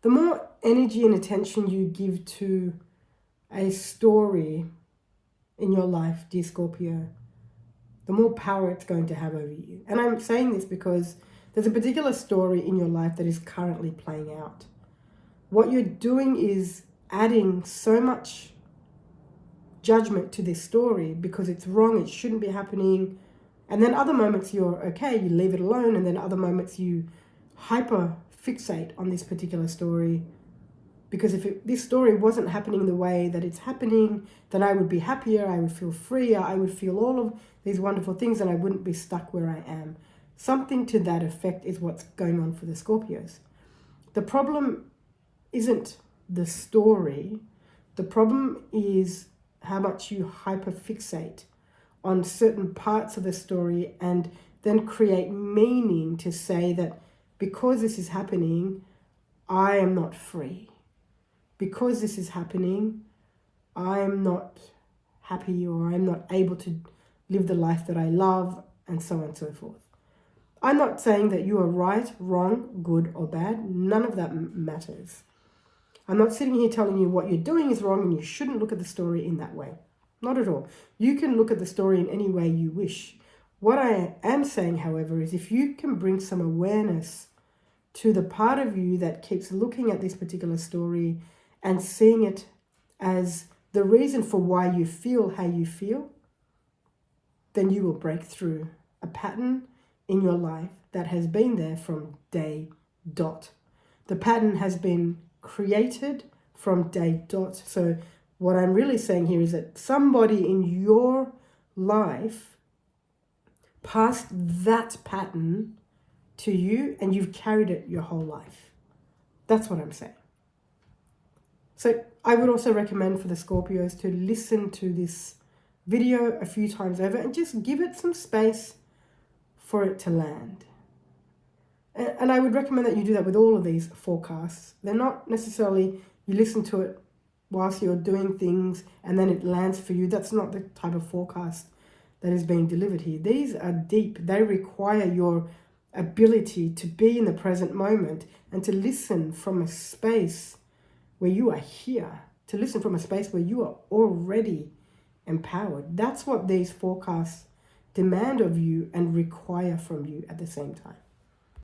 The more energy and attention you give to a story in your life, dear Scorpio, the more power it's going to have over you. And I'm saying this because there's a particular story in your life that is currently playing out. What you're doing is adding so much judgment to this story because it's wrong, it shouldn't be happening. And then other moments you're okay, you leave it alone. And then other moments you hyper fixate on this particular story. Because if this story wasn't happening the way that it's happening, then I would be happier, I would feel freer, I would feel all of these wonderful things, and I wouldn't be stuck where I am. Something to that effect is what's going on for the Scorpios. The problem isn't the story. The problem is how much you hyperfixate on certain parts of the story and then create meaning to say that because this is happening, I am not free. Because this is happening, I'm not happy, or I'm not able to live the life that I love, and so on and so forth. I'm not saying that you are right, wrong, good or bad. None of that matters. I'm not sitting here telling you what you're doing is wrong and you shouldn't look at the story in that way. Not at all. You can look at the story in any way you wish. What I am saying, however, is if you can bring some awareness to the part of you that keeps looking at this particular story and seeing it as the reason for why you feel how you feel, then you will break through a pattern in your life that has been there from day dot. The pattern has been created from day dot. So what I'm really saying here is that somebody in your life passed that pattern to you and you've carried it your whole life. That's what I'm saying. So I would also recommend for the Scorpios to listen to this video a few times over and just give it some space for it to land. And I would recommend that you do that with all of these forecasts. They're not necessarily you listen to it whilst you're doing things and then it lands for you. That's not the type of forecast that is being delivered here. These are deep. They require your ability to be in the present moment and to listen from a space where you are here, to listen from a space where you are already empowered. That's what these forecasts demand of you and require from you at the same time.